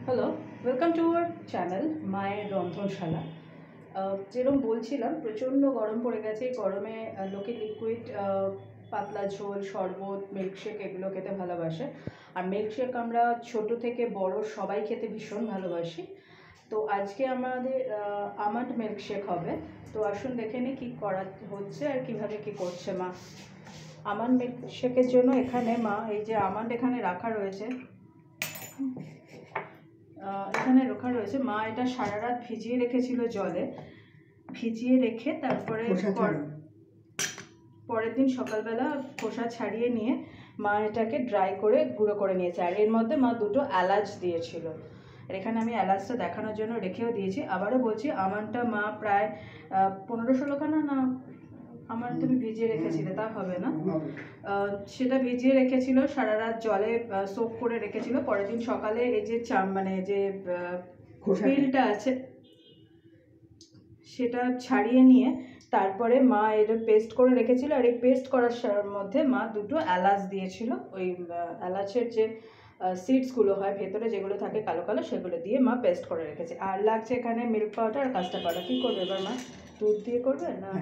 Hello, welcome to our channel মায়ের রন্ধনশালা। যেরকম বলছিলাম, প্রচণ্ড গরম পড়ে গেছে। এই গরমে লোকে লিকুইড পাতলা ঝোল, শরবত, মিল্কশেক এগুলো খেতে ভালোবাসে। আর মিল্কশেক আমরা ছোট থেকে বড় সবাই খেতে ভীষণ ভালোবাসি। তো আজকে আমাদের আমন্ড মিল্কশেক হবে। তো আসুন দেখে নিই কী করা হচ্ছে আর কীভাবে কী করছে মা। আমন্ড মিল্কশেকের জন্য এখানে মা এই যে আমন্ড এখানে রাখা রয়েছে, মা এটা সারা রাত ভিজিয়ে রেখেছিল জলে। ভিজিয়ে রেখে তারপরে পরের দিন সকালবেলা খোসা ছাড়িয়ে নিয়ে মা এটাকে ড্রাই করে গুঁড়ো করে নিয়েছে। আর এর মধ্যে মা দুটো এলাচ দিয়েছিল। আর এখানে আমি এলাচটা দেখানোর জন্য রেখেও দিয়েছি। আবারও বলছি, আমন্ডটা মা প্রায় 15-16 খানা না, আমার তুমি ভিজিয়ে রেখেছিলে, তা হবে না, সেটা ভিজিয়ে রেখেছিল সারা রাত জলে সোক করে রেখেছিল। পরের দিন সকালে এই যে মানে যে পিলটা আছে সেটা ছাড়িয়ে নিয়ে তারপরে মা এর পেস্ট করে রেখেছিল। আর এই পেস্ট করার মধ্যে মা দুটো এলাচ দিয়েছিল। ওই এলাচের যে সিডসগুলো হয় ভেতরে যেগুলো থাকে কালো কালো, সেগুলো দিয়ে মা পেস্ট করে রেখেছে। আর লাগছে এখানে মিল্ক পাউডার আর কাস্টার্ড পাউডার। কী করবে এবার মা? দুধ দিয়ে করবে না?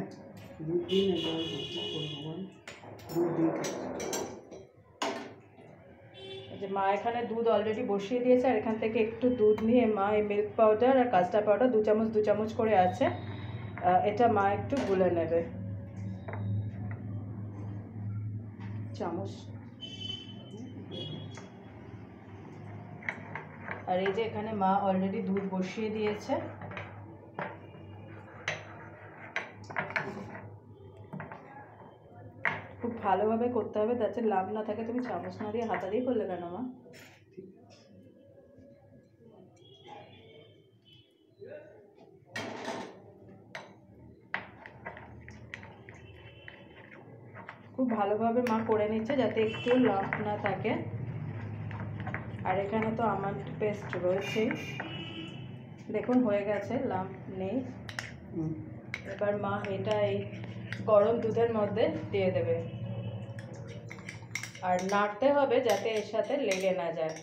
যে মা এখানে দুধ অলরেডি বসিয়ে দিয়েছে। আর এখান থেকে একটু দুধ নিয়ে মা এই মিল্ক পাউডার আর কাস্টার্ড পাউডার 2 চামচ করে আছে, এটা মা একটু গুলে নেবে। চামচ। আর এই যে এখানে মা অলরেডি দুধ বসিয়ে দিয়েছে। খুব ভালোভাবে করতে হবে, যাতে লাভ না থাকে। তুমি চামচ না দিয়ে হাতা দিয়ে করলে কেন মা? খুব ভালোভাবে মা করে নিচ্ছে যাতে একটু লাভ না থাকে। আর এখানে তো আমার পেস্ট রয়েছে, দেখুন হয়ে গেছে, লাম্প নেই। এবার মা এটা এই গরম দুধের মধ্যে দিয়ে দেবে। আর নাড়তে হবে যাতে এর সাথে লেগে না যায়।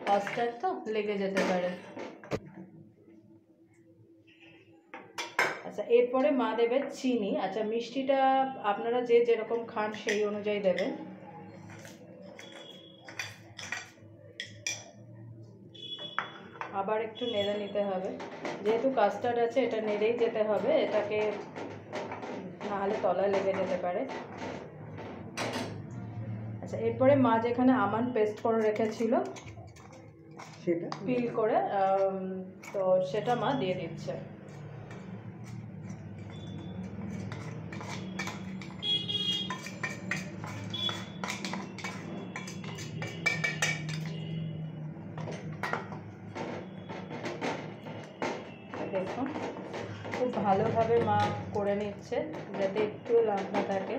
কাস্টার্ড তো লেগে যেতে পারে। আচ্ছা, এরপরে মা দেবে চিনি। আচ্ছা, মিষ্টিটা আপনারা যে যেরকম খান সেই অনুযায়ী দেবেন। আবার একটু নেড়ে নিতে হবে, যেহেতু কাস্টার্ড আছে এটা নেড়েই যেতে হবে, এটাকে নাহলে তলায় লেগে যেতে পারে। আচ্ছা, এরপরে মা যেখানে আমন্ড পেস্ট করে রেখেছিল সেটা পিল করে, তো সেটা মা দিয়ে দিচ্ছে। দেখুন খুব ভালোভাবে মা করে নিচ্ছে যাতে একটু লাম্পা থাকে।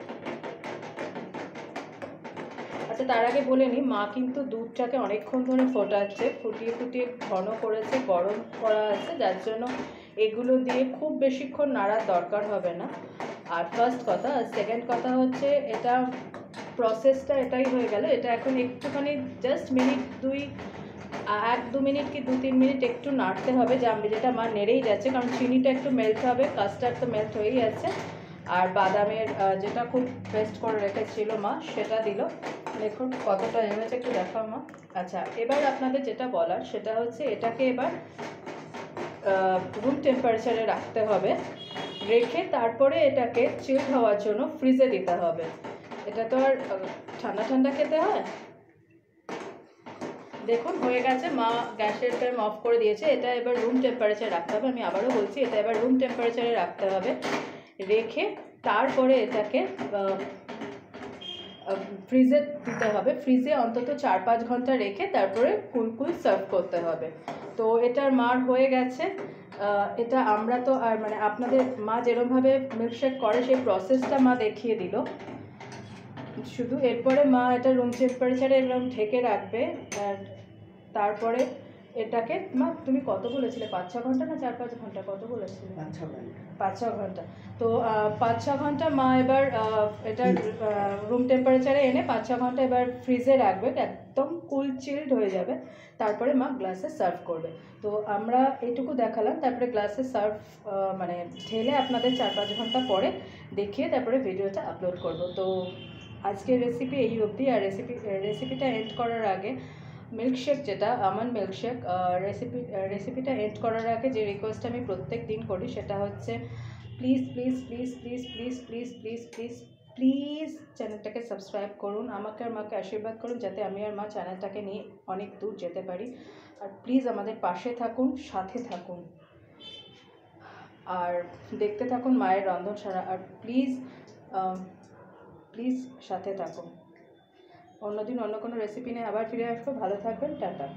আচ্ছা, তার আগে বলে নিই, মা কিন্তু দুধটাকে অনেকক্ষণ ধরে ফোটাচ্ছে, ফুটিয়ে ফুটিয়ে ঘন করেছে, গরম করা আছে, যার জন্য এগুলো দিয়ে খুব বেশিক্ষণ নাড়ার দরকার হবে না। আর ফার্স্ট কথা। আর সেকেন্ড কথা হচ্ছে, এটা প্রসেসটা এটাই হয়ে গেল। এটা এখন একটুখানি জাস্ট মিনিট 1-2 মিনিট কি 2-3 মিনিট একটু নাড়তে হবে, যেটা মা নেড়েই যাচ্ছে, কারণ চিনিটা একটু মেল্ট হবে, কাস্টার্ড তো মেল্ট হয়েই যাচ্ছে। আর বাদামের যেটা খুব পেস্ট করে রেখেছিল মা সেটা দিল। দেখুন কতটা হয়েছে, একটু দেখাও মা। আচ্ছা, এবার আপনাদের যেটা বলার সেটা হচ্ছে, এটাকে এবার রুম টেম্পারেচারে রাখতে হবে। রেখে তারপরে এটাকে চিল হওয়ার জন্য ফ্রিজে দিতে হবে। এটা তো আর ঠান্ডা ঠান্ডা খেতে হয়। দেখুন হয়ে গেছে, মা গ্যাসের ফ্লেম অফ করে দিয়েছে। এটা এবার রুম টেম্পারেচারে রাখতে হবে। আমি আবারও বলছি, এটা এবার রুম টেম্পারেচারে রাখতে হবে। রেখে তারপরে এটাকে ফ্রিজে দিতে হবে। ফ্রিজে অন্তত 4-5 ঘন্টা রেখে তারপরে কুল সার্ভ করতে হবে। তো এটার মার হয়ে গেছে। এটা আমরা তো আর মানে আপনাদের মা যেরকমভাবে মিল্কশেক করে সেই প্রসেসটা মা দেখিয়ে দিল শুধু। এরপরে মা এটা রুম টেম্পারেচারে এরকম ঢেকে রাখবে। আর তারপরে এটাকে মা তুমি কত বলেছিলে, 5-6 ঘন্টা না 4-5 ঘন্টা, কত বলেছিলে? 5-6 ঘন্টা। তো 5-6 ঘন্টা মা এবার এটা রুম টেম্পারেচারে এনে 5-6 ঘন্টা এবার ফ্রিজে রাখবে, একদম কুল চিল্ড হয়ে যাবে, তারপরে মা গ্লাসে সার্ভ করবে। তো আমরা এইটুকু দেখালাম, তারপরে গ্লাসে সার্ভ মানে ঢেলে আপনাদের 4-5 ঘন্টা পরে দেখিয়ে তারপরে ভিডিওটা আপলোড করব। তো আজকের রেসিপি এই অবধি। আর রেসিপিটা এন্ড করার আগে মিল্কশেক, যেটা আমন্ড মিল্কশেক, রেসিপিটা এন্ড করার আগে যে রিকোয়েস্ট আমি প্রত্যেক দিন করি সেটা হচ্ছে please please please please please please please please please চ্যানেলটাকে সাবস্ক্রাইব করুন, আমাকে আর মাকে আশীর্বাদ করুন যাতে আমি আর মা চ্যানেলটাকে নিয়ে অনেক দূর যেতে পারি। আর প্লিজ আমাদের পাশে থাকুন, সাথে থাকুন, আর দেখতে থাকুন মায়ের রন্ধনশালা। আর প্লিজ প্লিজ সাথে থাকুন। অন্যদিন অন্য কোনো রেসিপি নিয়ে আবার ফিরে আসবো। ভালো থাকবেন, টাটা।